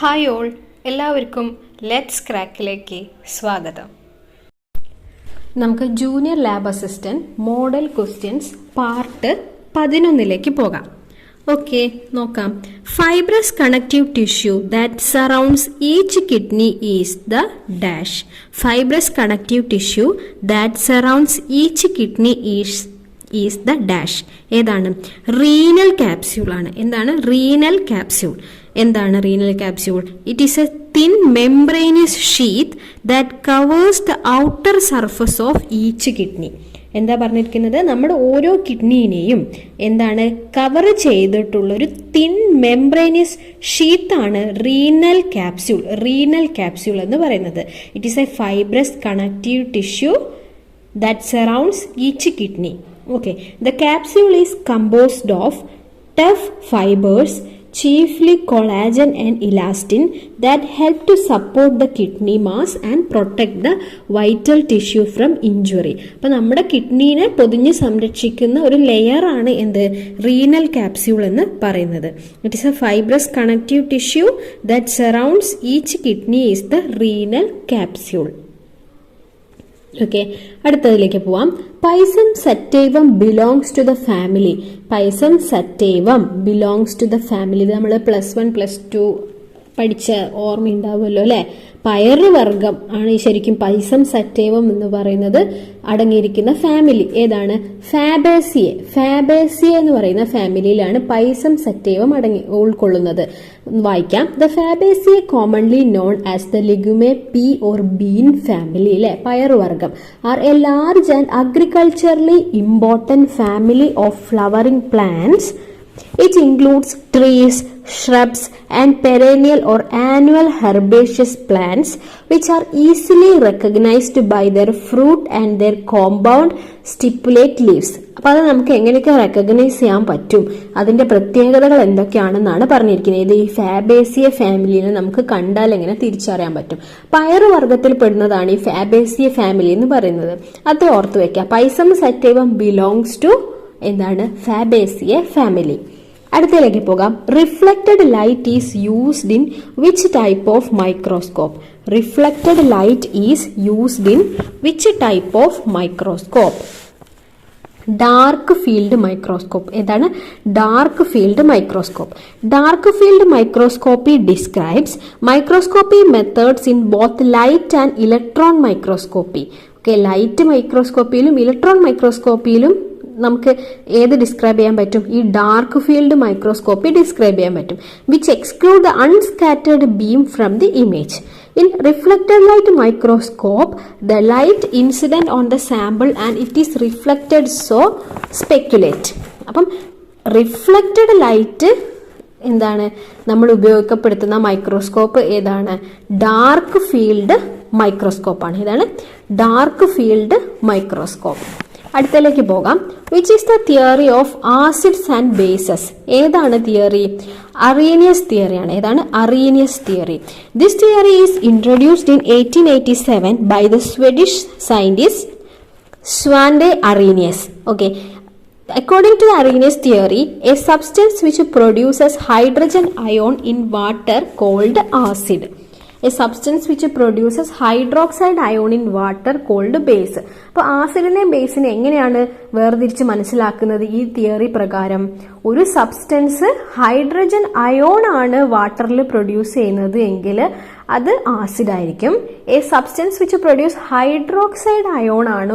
Hi all, എല്ലാവർക്കും let's ക്രാക്കിലേക്ക് സ്വാഗതം. നമുക്ക് junior lab assistant model questions part 11 പോകാം. ഓക്കെ, നോക്കാം. Fibrous connective tissue that surrounds each kidney is the dash. Fibrous connective tissue that surrounds each kidney is the dash. ഏതാണ്? Renal capsule ആണ്. എന്താണ് renal capsule? എന്താണ് renal capsule? It is A thin membranous sheath that covers the outer surface of each kidney. എന്താ പറഞ്ഞിരിക്കുന്നത്? നമ്മുടെ ഓരോ കിഡ്നീനെയും എന്താണ് cover ചെയ്തിട്ടുള്ള ഒരു തിൻ മെംബ്രെയിനസ് ഷീത്താണ് റീനൽ ക്യാപ്സ്യൂൾ. റീനൽ ക്യാപ്സ്യൂൾ എന്ന് പറയുന്നത് it is a fibrous connective tissue that surrounds each kidney. Okay, the capsule is composed of tough fibers, chiefly collagen and elastin, that help to support the kidney mass and protect the vital tissue from injury. അപ്പോൾ നമ്മുടെ കിഡ്നീനെ പൊതിഞ്ഞ് സംരക്ഷിക്കുന്ന ഒരു layer ആണ് എന്ത്? Renal capsule എന്ന് പറയുന്നത്. It is a fibrous connective tissue that surrounds each kidney is the renal capsule. Okay, അടുത്തതിലേക്ക് പോവാം. Pisum sativum belongs to the family. Pisum sativum belongs to the family. ഇത് നമ്മൾ +1 +2 പഠിച്ച ഓർമ്മയുണ്ടാവുമല്ലോ അല്ലെ. പയറുവർഗം ആണ് ശരിക്കും പൈസം സറ്റൈവം എന്ന് പറയുന്നത് അടങ്ങിയിരിക്കുന്ന ഫാമിലി. ഏതാണ്? ഫാബേസിയെ. ഫാബേസിയെ എന്ന് പറയുന്ന ഫാമിലിയിലാണ് പൈസം സറ്റൈവം ഉൾക്കൊള്ളുന്നത്. വായിക്കാം. The Fabaceae commonly known as the legume pea or bean family. അല്ലെ, പയറുവർഗം are a large and agriculturally important family of flowering plants. It includes trees, shrubs and perennial or annual herbaceous plants which are easily recognized by their fruit and their compound stipulate leaves. അപ്പോൾ അത് നമുക്ക് എങ്ങനെയൊക്കെ recognise ചെയ്യാൻ പറ്റും, അതിന്റെ പ്രത്യേകതകൾ എന്തൊക്കെയാണെന്നാണ് പറഞ്ഞിരിക്കുന്നത്. ഈ ഫാബേസിയ ഫാമിലിനെ നമുക്ക് കണ്ടാൽ എങ്ങനെ തിരിച്ചറിയാൻ പറ്റും? പയറുവർഗത്തിൽ പെടുന്നതാണ് ഈ ഫാബേസിയ ഫാമിലി എന്ന് പറയുന്നത്. അത് ഓർത്തു വെക്കുക. പൈസം സറ്റൈവം ബിലോങ്സ് ടു എന്താണ്? Fabaceae family. അടുത്തതിലേക്ക് പോകാം. Reflected light is used in which type of microscope? Reflected light is used in which type of microscope? Dark field microscope. ഏതാണ്? Dark field microscope. Dark field microscopy describes microscopy methods in both light and electron microscopy. Okay, light മൈക്രോസ്കോപ്പിയിലും electron മൈക്രോസ്കോപ്പിയിലും നമുക്ക് ഏത് describe ചെയ്യാൻ പറ്റും? ഈ dark field microscopy describe ചെയ്യാൻ പറ്റും. Which exclude the unscattered beam from the image. In reflected light microscope, the light incident on the sample and it is reflected, so speculate. അപ്പം റിഫ്ലക്റ്റഡ് ലൈറ്റ് എന്താണ് നമ്മൾ ഉപയോഗപ്പെടുത്തുന്ന microscope? ഏതാണ്? Dark field മൈക്രോസ്കോപ്പാണ്. ഇതാണ് dark field microscope. അടുത്തതിലേക്ക് പോകാം. Which is the theory of acids and bases? ഏതാണ് തിയറി? അറീനിയസ് തിയറിയാണ്. ഏതാണ്? Arrhenius theory. This theory is introduced in 1887 by the Swedish scientist Svante Arrhenius. Okay, according to the Arrhenius theory, a substance which produces hydrogen ion in water called acid. A substance which produces hydroxide ion in water called base. അപ്പോൾ ആസിഡിനെ ബേസിനെ എങ്ങനെയാണ് വേർതിരിച്ച് മനസ്സിലാക്കുന്നത്? ഈ theory പ്രകാരം ഒരു substance hydrogen ion ആണ് വാട്ടറിൽ produce ചെയ്യുന്നത് എങ്കിൽ അത് ആസിഡ് ആയിരിക്കും. A substance which produce hydroxide ion ആണ്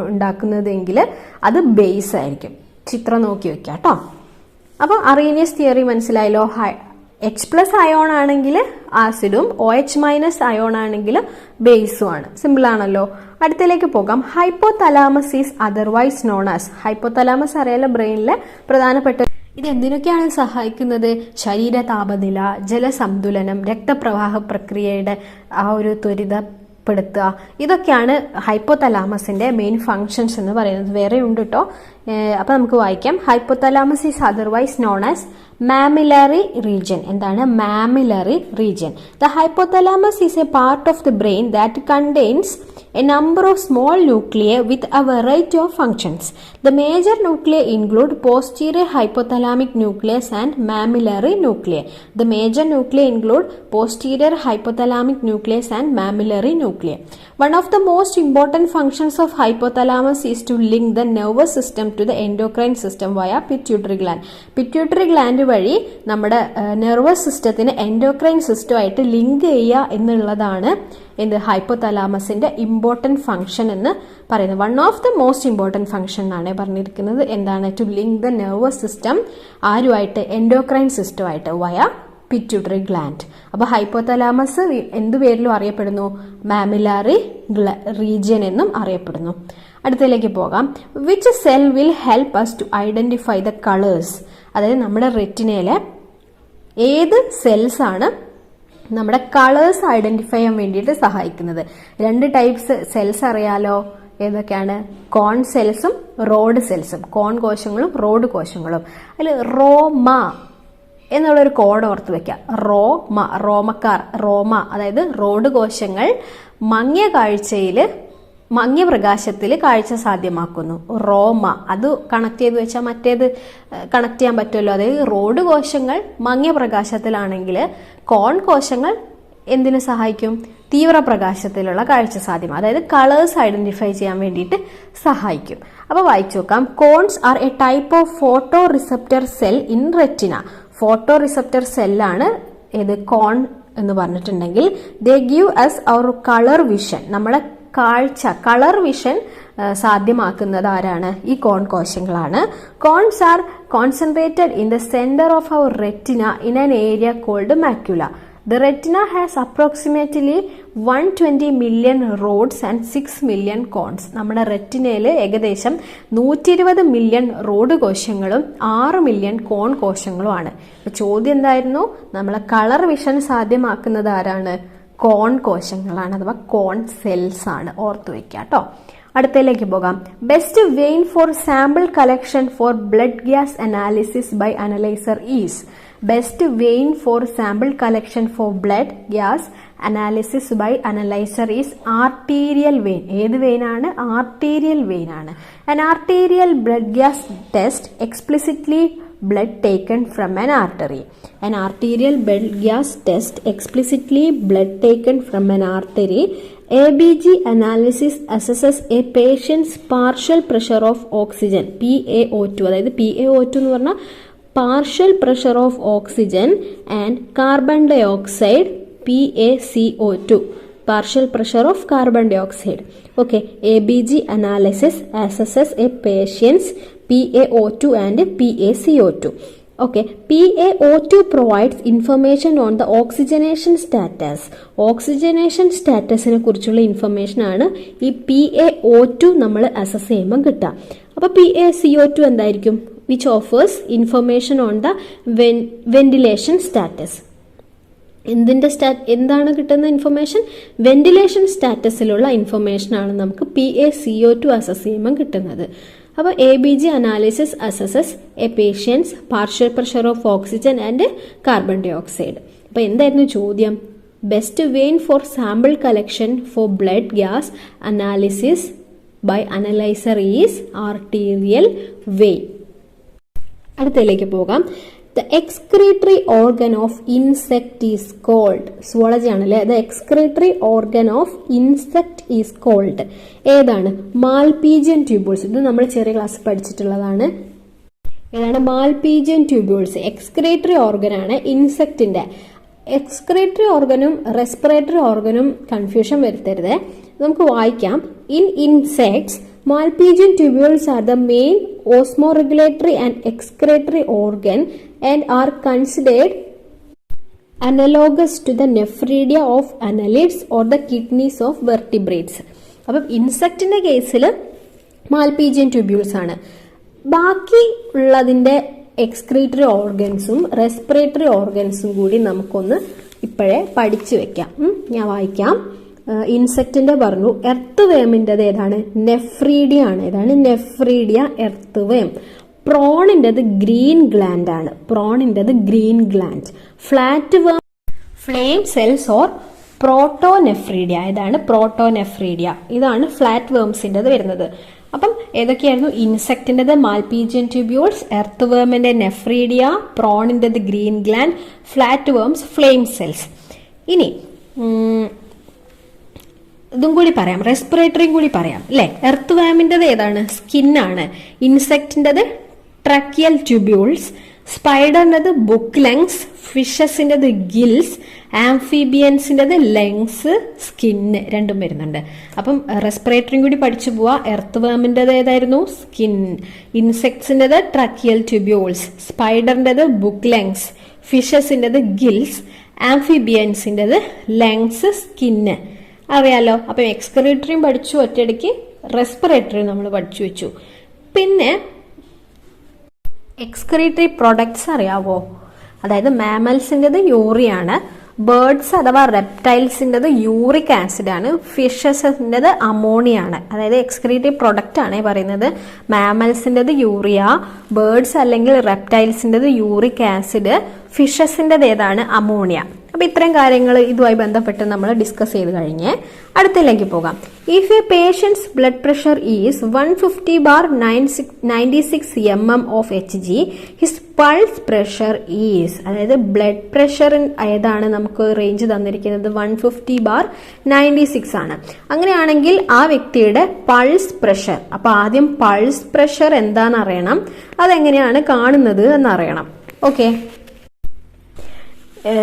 ഉണ്ടാക്കുന്നത് എങ്കിൽ അത് ബേസ് ആയിരിക്കും. ചിത്രം നോക്കി വെക്കാം കേട്ടോ. അപ്പോൾ അറീനിയസ് തിയറി മനസ്സിലായല്ലോ. H+ അയോൺ ആണെങ്കിൽ ആസിഡും OH- അയോൺ ആണെങ്കിൽ ബേസും ആണ്. സിമ്പിൾ ആണല്ലോ. അടുത്തതിലേക്ക് പോകാം. Hypothalamus is otherwise known as. Hypothalamus അറിയാലോ, ബ്രെയിനിലെ പ്രധാനപ്പെട്ട. ഇത് എന്തിനൊക്കെയാണ് സഹായിക്കുന്നത്? ശരീര താപനില, ജലസന്തുലനം, രക്തപ്രവാഹ പ്രക്രിയയുടെ ആ ഒരു ത്വരിതപ്പെടുത്തുക. ഇതൊക്കെയാണ് ഹൈപ്പോതലാമസിന്റെ മെയിൻ ഫങ്ഷൻസ് എന്ന് പറയുന്നത്. വേറെ ഉണ്ട് കേട്ടോ. അപ്പൊ നമുക്ക് വായിക്കാം. Hypothalamus is otherwise known as mammillary region. എന്താണ് mammillary region? The hypothalamus is a part of the brain that contains a number of small nuclei with a variety of functions. The major nuclei include posterior hypothalamic nucleus and mammillary nuclei. The major nuclei include posterior hypothalamic nucleus and mammillary nuclei. One of the most important functions of hypothalamus is to link the nervous system to the endocrine system via pituitary gland. Pituitary gland വഴി നമ്മുടെ nervous സിസ്റ്റത്തിന് endocrine സിസ്റ്റമായിട്ട് link ചെയ്യുക എന്നുള്ളതാണ് എന്ത് ഹൈപ്പോതലാമസിന്റെ important function എന്ന് പറയുന്നത്. One of the most important function എന്നാണ് പറഞ്ഞിരിക്കുന്നത്. എന്താണ്? To link the nervous system ആരുമായിട്ട്? എൻഡോക്രൈൻ സിസ്റ്റമായിട്ട് വയ പിറ്റ്യൂട്ടറി ഗ്ലാൻഡ്. അപ്പോൾ ഹൈപ്പോതലാമസ് എന്തു പേരിലും അറിയപ്പെടുന്നു? മാമിലറി റീജിയൻ എന്നും അറിയപ്പെടുന്നു. അടുത്തതിലേക്ക് പോകാം. Which cell will help us to identify the colours? അതായത് നമ്മുടെ റെറ്റിനയിലെ ഏത് സെൽസ് ആണ് നമ്മുടെ കളേഴ്സ് ഐഡന്റിഫൈ ചെയ്യാൻ വേണ്ടിയിട്ട് സഹായിക്കുന്നത്? രണ്ട് ടൈപ്സ് സെൽസ് അറിയാലോ. ഏതൊക്കെയാണ്? കോൺ സെൽസും റോഡ് സെൽസും. കോൺ കോശങ്ങളും റോഡ് കോശങ്ങളും. അതിൽ റോമ എന്നുള്ളൊരു കോഡ് ഓർത്ത് വെക്കാം. റോമക്കാർ, റോമ അതായത് റോഡ് കോശങ്ങൾ മങ്ങിയ പ്രകാശത്തിൽ കാഴ്ച സാധ്യമാക്കുന്നു. റോമ അത് കണക്ട് ചെയ്ത് വെച്ചാൽ മറ്റേത് കണക്ട് ചെയ്യാൻ പറ്റുമല്ലോ. അതായത് റോഡ് കോശങ്ങൾ മങ്ങിയ പ്രകാശത്തിലാണെങ്കിൽ കോൺ കോശങ്ങൾ എന്തിനു സഹായിക്കും? തീവ്രപ്രകാശത്തിലുള്ള കാഴ്ച സാധ്യം, അതായത് കളേഴ്സ് ഐഡന്റിഫൈ ചെയ്യാൻ വേണ്ടിയിട്ട് സഹായിക്കും. അപ്പോൾ വായിച്ചു നോക്കാം. Cones are a type of photoreceptor cell in retina. Photoreceptor സെല്ലാണ് ഏത്? കോൺ എന്ന് പറഞ്ഞിട്ടുണ്ടെങ്കിൽ they give us our colour vision. നമ്മുടെ കളർ വിഷൻ സാധ്യമാക്കുന്നത് ആരാണ്? ഈ കോൺ കോശങ്ങളാണ്. Cones are concentrated in the centre of our retina in an area called macula. The retina has approximately 120 million rods and 6 million cones. നമ്മുടെ റെറ്റിനയിൽ ഏകദേശം 120 million road കോശങ്ങളും 6 million കോൺ കോശങ്ങളുമാണ്. ചോദ്യം എന്തായിരുന്നു? നമ്മളെ കളർ വിഷൻ സാധ്യമാക്കുന്നത് ആരാണ്? കോൺ കോശങ്ങളാണ്, അഥവാ കോൺ സെൽസ് ആണ്. ഓർത്തു വെക്കുക കേട്ടോ. അടുത്തതിലേക്ക് പോകാം. Best vein for sample collection for blood gas analysis by analyser is. Best vein for sample collection for blood gas analysis by analyser is arterial vein. ഏത് വെയിനാണ്? ആർട്ടീരിയൽ വെയിൻ ആണ്. An arterial blood gas test explicitly blood taken from an artery. An arterial blood gas test explicitly blood taken from an artery. ABG analysis assesses a patient's partial pressure of oxygen, PaO2. അതായത് PaO2 എന്ന് പറഞ്ഞാൽ partial pressure of oxygen and carbon dioxide, PaCO2. Partial pressure of carbon dioxide. Okay, ABG analysis assesses a patient's PaO2 and PaCO2. Okay, PaO2 provides information on the oxygenation status. Oxygenation statusനെ കുറിച്ചുള്ള information ആണ് ഈ PaO2 നമ്മൾ assess ചെയ്യുമ്പോൾ കിട്ടുക. അപ്പോൾ PaCO2 എന്തായിരിക്കും? Which offers information on the ventilation status. എന്താണ് കിട്ടുന്ന ഇൻഫർമേഷൻ? വെന്റിലേഷൻ സ്റ്റാറ്റസിലുള്ള ഇൻഫർമേഷൻ ആണ് നമുക്ക് PaCO2 അസസ് ചെയ്യുമ്പോൾ കിട്ടുന്നത്. അപ്പോൾ ABG analysis assesses a patient's partial pressure of oxygen and carbon dioxide. അപ്പോൾ എന്തായിരുന്നു ചോദ്യം? Best vein for sample collection for blood gas analysis by analyser is arterial vein. അടുത്തതിലേക്ക് പോകാം. The excretory organ of insect is called. Zoology ആണല്ലേ. The excretory organ of insect is called. ഏതാണ്? Malpighian tubules. ഇത് നമ്മൾ ചെറിയ class പഠിച്ചിട്ടുള്ളതാണ്. ഏതാണ്? Malpighian tubules excretory organ ആണ് ഇൻസെക്റ്റിന്റെ. Excretory ഓർഗനും respiratory ഓർഗനും confusion വരുത്തരുത്. നമുക്ക് വായിക്കാം. In insects Malpighian tubules are the main osmoregulatory and excretory organ and are considered analogous to the nephridia of annelids or the kidneys of vertebrates. അപ്പം ഇൻസെക്റ്റിന്റെ കേസിൽ Malpighian tubules ആണ്. ബാക്കി ഉള്ളതിന്റെ excretory ഓർഗൻസും respiratory ഓർഗൻസും കൂടി നമുക്കൊന്ന് ഇപ്പോഴേ പഠിച്ചു വെക്കാം. ഞാൻ വായിക്കാം. ഇൻസെക്റ്റിന്റെ പറഞ്ഞു. എർത്ത് വേമിൻ്റെത് ഏതാണ്? നെഫ്രീഡിയ ആണ്. ഏതാണ്? നെഫ്രീഡിയ എർത്ത് വേം. പ്രോണിൻ്റെത് ഗ്രീൻ ഗ്ലാൻഡ് ആണ്. പ്രോണിൻ്റെത് green gland. Flatworm flame cells or protonephridia. ഇതാണ് പ്രോട്ടോനെഫ്രീഡിയ. ഇതാണ് ഫ്ലാറ്റ് വേംസിൻ്റെത് വരുന്നത്. അപ്പം ഏതൊക്കെയായിരുന്നു? ഇൻസെക്റ്റിൻ്റെത് മാൽപീജിയൻ ട്യൂബ്യൂൾസ്, എർത്ത് വേമിന്റെ നെഫ്രീഡിയ, പ്രോണിൻ്റെത് green gland, flatworms flame cells. ഇനി ഇതും കൂടി പറയാം, റെസ്പിറേറ്ററിയും കൂടി പറയാം അല്ലെ. എർത്ത് വേമിൻ്റെത് ഏതാണ്? സ്കിന്നാണ്. ഇൻസെക്റ്റിൻ്റെത് ട്രക്കിയൽ ട്യൂബ്യൂൾസ്, സ്പൈഡറിൻ്റെത് ബുക്ക് ലെങ്സ്, ഫിഷസിൻ്റെത് ഗിൽസ്, ആംഫീബിയൻസിൻ്റെത് ലെങ്സ്, സ്കിന്ന് രണ്ടും വരുന്നുണ്ട്. അപ്പം റെസ്പിറേറ്ററിയും കൂടി പഠിച്ചു പോവാ. എർത്ത് വേമിൻ്റെത് ഏതായിരുന്നു? സ്കിൻ. ഇൻസെക്ട്സിൻ്റെത് ട്രക്കിയൽ ട്യൂബ്യൂൾസ്, സ്പൈഡറിൻ്റെത് ബുക്ക് ലെങ്സ്, ഫിഷസിൻ്റെത് ഗിൽസ്, ആംഫിബിയൻസിൻ്റെത് ലെങ്സ്, സ്കിന്ന്. അറിയാലോ. അപ്പം എക്സ്ക്രീറ്ററിയും പഠിച്ചു, ഒറ്റയടിക്ക് റെസ്പിറേറ്ററിയും നമ്മൾ പഠിച്ചു വെച്ചു. പിന്നെ എക്സ്ക്രീറ്ററി പ്രൊഡക്ട്സ് അറിയാവോ? അതായത് മാമൽസിൻ്റെത് യൂറിയാണ്, ബേർഡ്സ് അഥവാ റെപ്റ്റൈൽസിൻ്റെത് യൂറിക് ആസിഡ് ആണ്, ഫിഷസിൻ്റെത് അമോണിയ ആണ്. അതായത് എക്സ്ക്രീറ്ററി പ്രൊഡക്റ്റ് ആണ് പറയുന്നത്. മാമൽസിൻ്റെത് യൂറിയ, ബേർഡ്സ് അല്ലെങ്കിൽ റെപ്റ്റൈൽസിൻ്റെത് യൂറിക് ആസിഡ്, ഫിഷസിൻ്റെത് ഏതാണ്? അമോണിയ. അപ്പൊ ഇത്രയും കാര്യങ്ങൾ ഇതുമായി ബന്ധപ്പെട്ട് നമ്മൾ ഡിസ്കസ് ചെയ്ത് കഴിഞ്ഞ് അടുത്തതിലേക്ക് പോകാം. If a patient's blood pressure is 150/96 mm of Hg, his pulse pressure is, അതായത് ബ്ലഡ് പ്രഷർ ഏതാണ് നമുക്ക് റേഞ്ച് തന്നിരിക്കുന്നത്? 150/96 ആണ്. അങ്ങനെയാണെങ്കിൽ ആ വ്യക്തിയുടെ പൾസ് പ്രഷർ, അപ്പൊ ആദ്യം പൾസ് പ്രഷർ എന്താണെന്ന് അറിയണം, അതെങ്ങനെയാണ് കാണുന്നത് എന്നറിയണം. ഓക്കെ,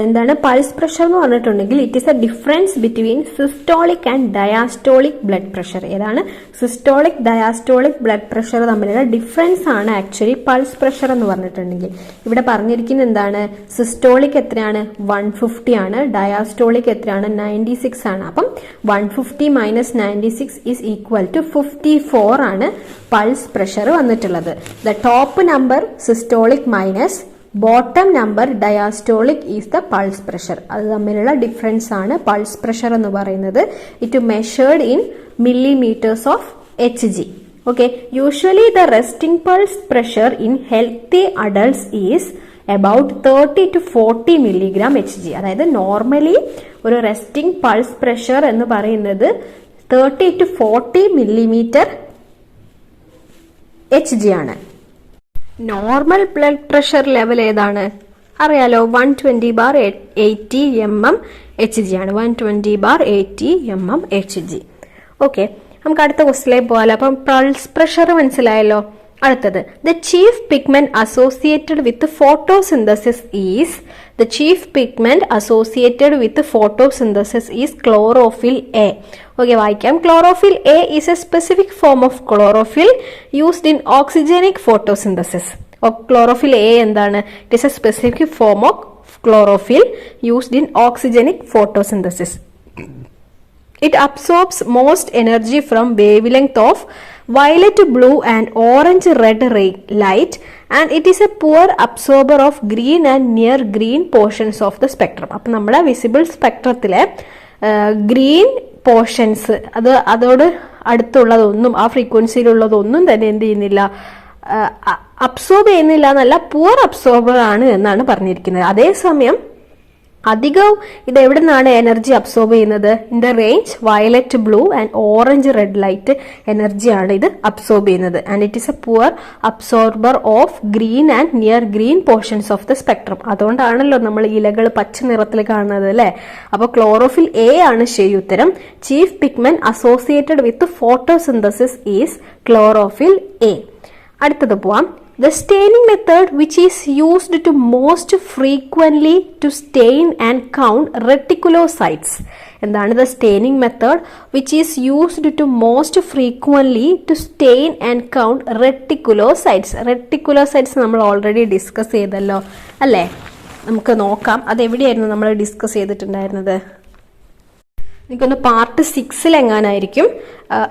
എന്താണ് പൾസ് പ്രഷർ എന്ന് പറഞ്ഞിട്ടുണ്ടെങ്കിൽ it is a difference between systolic and diastolic blood pressure. ഏതാണ്? സിസ്റ്റോളിക് ഡയാസ്റ്റോളിക് ബ്ലഡ് പ്രഷർ തമ്മിലുള്ള ഡിഫറൻസ് ആണ് ആക്ച്വലി പൾസ് പ്രഷർ എന്ന് പറഞ്ഞിട്ടുണ്ടെങ്കിൽ. ഇവിടെ പറഞ്ഞിരിക്കുന്നത് എന്താണ്? സിസ്റ്റോളിക് എത്രയാണ്? 150 ആണ്, ഡയാസ്റ്റോളിക് എത്രയാണ്? 96 ആണ്. അപ്പം 150 - 96 ഈസ് ഈക്വൽ ടു 54 ആണ് പൾസ് പ്രഷർ വന്നിട്ടുള്ളത്. The top number systolic minus bottom number diastolic is the pulse pressure. അത് തമ്മിലുള്ള ഡിഫറൻസ് ആണ് പൾസ് പ്രഷർ എന്ന് പറയുന്നത്. It measured in millimeters of Hg. Okay, usually the resting pulse pressure in healthy adults is about 30 to 40 milligram Hg. അതായത് normally ഒരു resting pulse pressure എന്ന് പറയുന്നത് 30 to 40 millimeter Hg ആണ്. നോർമൽ ബ്ലഡ് പ്രഷർ ലെവൽ ഏതാണ്? അറിയാലോ, 120/80 mm Hg ആണ്. 120/80 mm Hg. Okay, നമുക്ക് അടുത്ത ക്വസ്റ്റിലേക്ക് പോകാലോ. അപ്പം പൾസ് പ്രഷർ മനസ്സിലായല്ലോ. അടുത്തത്, the chief pigment associated with photosynthesis is, the chief pigment associated with photosynthesis is chlorophyll A. Okay, വായിക്കാം. Chlorophyll A is a specific form of chlorophyll used in oxygenic photosynthesis. Chlorophyll A എന്താണ്? It is a specific form of chlorophyll used in oxygenic photosynthesis. It absorbs most energy from wavelength of violet, blue and orange red light, and it is a poor absorber of green and near green portions of the spectrum. അപ്പോൾ നമ്മുടെ visible സ്പെക്ട്രത്തിലെ green portions, അതോട് അടുത്തുള്ളതൊന്നും, ആ ഫ്രീക്വൻസിയിലുള്ളതൊന്നും തന്നെ എന്ത് ചെയ്യുന്നില്ല, absorb ചെയ്യുന്നില്ല എന്നല്ല, poor absorber ആണ് എന്നാണ് പറഞ്ഞിരിക്കുന്നത്. അതേസമയം അധികവും ഇത് എവിടെ നിന്നാണ് എനർജി അബ്സോർബ് ചെയ്യുന്നത്? In the range violet, blue and orange red light എനർജിയാണ് ഇത് അബ്സോർബ് ചെയ്യുന്നത്. And it is A poor absorber of green and near green portions of the spectrum. അതുകൊണ്ടാണല്ലോ നമ്മൾ ഇലകൾ പച്ച നിറത്തിൽ കാണുന്നത് അല്ലെ. അപ്പോൾ ക്ലോറോഫിൽ എ ആണ് ശരി ഉത്തരം. Chief pigment associated with photosynthesis is chlorophyll A. അടുത്തത് പോവാം. The staining method which is used to most frequently to stain and count reticulocytes. എന്താണ് the staining method which is used to most frequently to stain and count reticulocytes? Reticulocytes നമ്മൾ already discuss ചെയ്തല്ലോ അല്ലേ. നമുക്ക് നോക്കാം അതെവിടെയായിരുന്നു നമ്മൾ discuss ചെയ്തിട്ടുണ്ടായിരുന്നത്. എനിക്കൊന്ന് part 6 എങ്ങാനായിരിക്കും.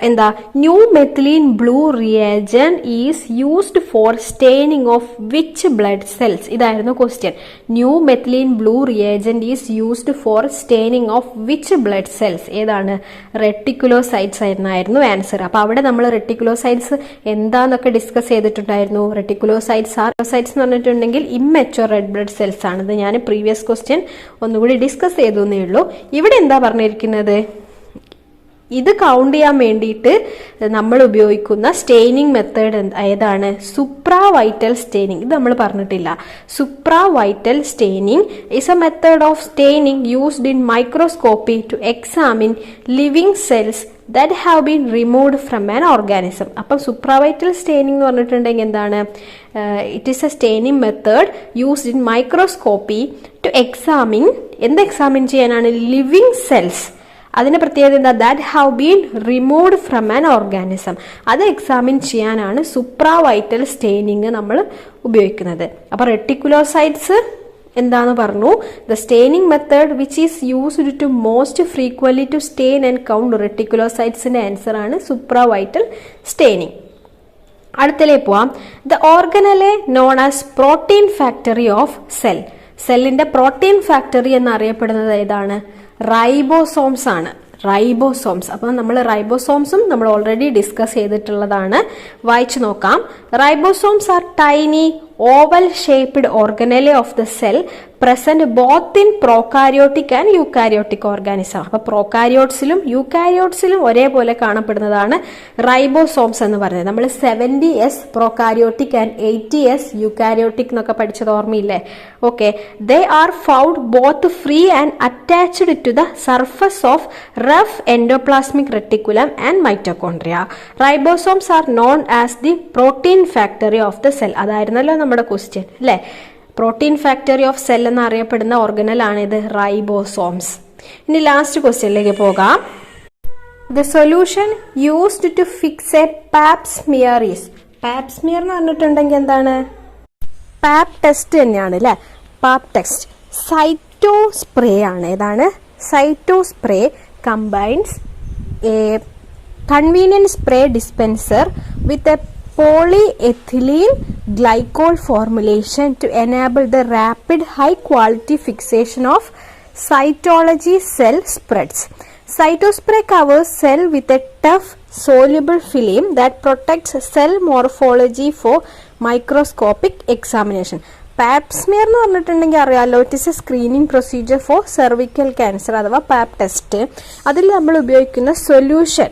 എന്താ new methylene blue reagent is used for staining of which blood cells. ഇതായിരുന്നു question. New methylene blue reagent is used for staining of which blood cells. ഏതാണ്? റെട്ടിക്കുലോസൈറ്റ്സ് എന്നായിരുന്നു ആൻസർ. അപ്പൊ അവിടെ നമ്മൾ റെട്ടിക്കുലോസൈറ്റ്സ് എന്താന്നൊക്കെ ഡിസ്കസ് ചെയ്തിട്ടുണ്ടായിരുന്നു. റെട്ടിക്കുലോസൈറ്റ്സ് എന്ന് പറഞ്ഞിട്ടുണ്ടെങ്കിൽ ഇമ്മെച്വർ റെഡ് ബ്ലഡ് സെൽസ് ആണ്. ഇത് ഞാൻ പ്രീവിയസ് ക്വസ്റ്റ്യൻ ഒന്നുകൂടി ഡിസ്കസ് ചെയ്തു എന്നേ ഉള്ളൂ. ഇവിടെ എന്താ പറഞ്ഞിരിക്കുന്നത്? ഇത് കൗണ്ട് ചെയ്യാൻ വേണ്ടിയിട്ട് നമ്മൾ ഉപയോഗിക്കുന്ന സ്റ്റെയിനിങ് മെത്തേഡ് ഏതാണ്? Supravital staining. ഇത് നമ്മൾ പറഞ്ഞിട്ടില്ല. Supravital staining is a method of staining used in microscopy to examine living cells that have been removed from an organism. അപ്പം സുപ്രാവൈറ്റൽ സ്റ്റെയിനിങ് എന്ന് പറഞ്ഞിട്ടുണ്ടെങ്കിൽ എന്താണ്? It is a staining method used in microscopy to examine. എന്ത് examine ചെയ്യാനാണ്? Living cells. അതിന്റെ പ്രത്യേകത എന്താ? That have been removed from an organism. അത് എക്സാമിൻ ചെയ്യാനാണ് സുപ്രാവൈറ്റൽ സ്റ്റെയിനിങ് നമ്മൾ ഉപയോഗിക്കുന്നത്. അപ്പൊ റെട്ടിക്കുലോസൈറ്റ്സ് എന്താന്ന് പറഞ്ഞു? The staining method which is used to most frequently to stain and count റെട്ടിക്കുലോസൈറ്റ്സിന്റെ ആൻസർ ആണ് സുപ്രാവൈറ്റൽ സ്റ്റെയിനിങ്. അടുത്തലേക്ക് പോവാം. The organelle known as protein factory of cell. സെല്ലിന്റെ പ്രോട്ടീൻ ഫാക്ടറി എന്നറിയപ്പെടുന്നത് ഏതാണ്? റൈബോസോംസ് ആണ്. റൈബോസോംസ്. അപ്പം നമ്മൾ റൈബോസോംസും നമ്മൾ ഓൾറെഡി ഡിസ്കസ് ചെയ്തിട്ടുള്ളതാണ്. വായിച്ചു നോക്കാം. Ribosomes are tiny oval shaped organelle of the cell present both in prokaryotic and eukaryotic organism. അപ്പൊ പ്രോകാരിയോട്സിലും യൂക്കാരിയോട്സിലും ഒരേപോലെ കാണപ്പെടുന്നതാണ് റൈബോസോംസ് എന്ന് പറയുന്നത്. നമ്മൾ 70S prokaryotic and 80S eukaryotic എന്നൊക്കെ പഠിച്ചത് ഓർമ്മയില്ലേ? Okay. They are found both free and attached to the surface of rough endoplasmic reticulum and mitochondria. Ribosomes are known as the protein factory of the cell. അതായിരുന്നല്ലോ നമ്മുടെ question അല്ലേ? Protein factory of cell എന്നറിയപ്പെടുന്ന organelle ആണിത് ribosomes. ഇനി last ക്വസ്റ്റ്യനിലേക്ക് പോകാം. The solution used to fix a pap smear is. Pap smear എന്ന് പറഞ്ഞിട്ടുണ്ടെങ്കിൽ എന്താണ്? പാപ് ടെസ്റ്റ് തന്നെയാണ് അല്ലെ? Pap test. സൈറ്റോ സ്പ്രേ ആണ്. ഏതാണ്? Cyto spray combines a convenient spray dispenser with a polyethylene glycol formulation to enable the rapid high quality fixation of cytology cell spreads. Cytospray covers cell with a tough soluble film that protects cell morphology for microscopic examination. Pap smear എന്ന് പറഞ്ഞിട്ടുണ്ടെങ്കിൽ അറിയാമല്ലോ, it is A screening procedure for cervical cancer അഥവാ Pap test. അതിൽ നമ്മൾ ഉപയോഗിക്കുന്ന solution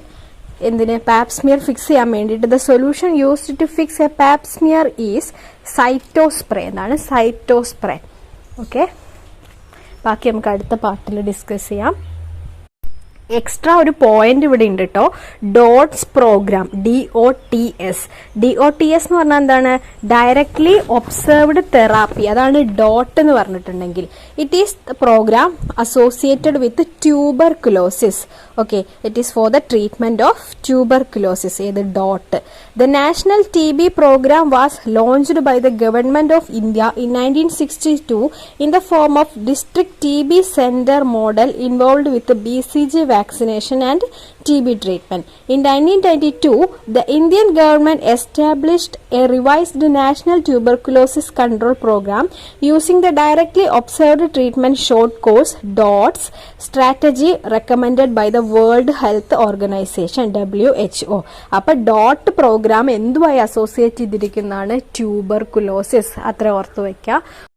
എന്തിന്? Pap smear fix ചെയ്യാൻ വേണ്ടിയിട്ട്. The solution used to fix a pap smear is cytospray. എന്താണ്? സൈറ്റോസ്പ്രേ. ഓക്കെ. ബാക്കി നമുക്ക് അടുത്ത പാർട്ടിൽ ഡിസ്കസ് ചെയ്യാം. എക്സ്ട്രാ ഒരു പോയിന്റ് ഇവിടെ ഉണ്ട് കേട്ടോ. Dots programme, DOTS. DOTS എന്ന് പറഞ്ഞാൽ എന്താണ്? Directly observed therapy. അതാണ് ഡോട്ട് എന്ന് പറഞ്ഞിട്ടുണ്ടെങ്കിൽ. It is program associated with tuberculosis. Okay. It is for the treatment of tuberculosis. ഏത്? Dot. The national TB program was launched by the government of India in 1962 in the form of district TB centre model involved with BCG vaccination and TB treatment. In 1992, the Indian government established a revised national tuberculosis control program using the directly observed treatment short course DOTS strategy recommended by the World Health Organization WHO. അപ്പോൾ dot programme എന്തുമായി associate ചെയ്തിരിക്കുന്നതാണ്? Tuberculosis. അത്ര ഓർത്തു വയ്ക്കുക.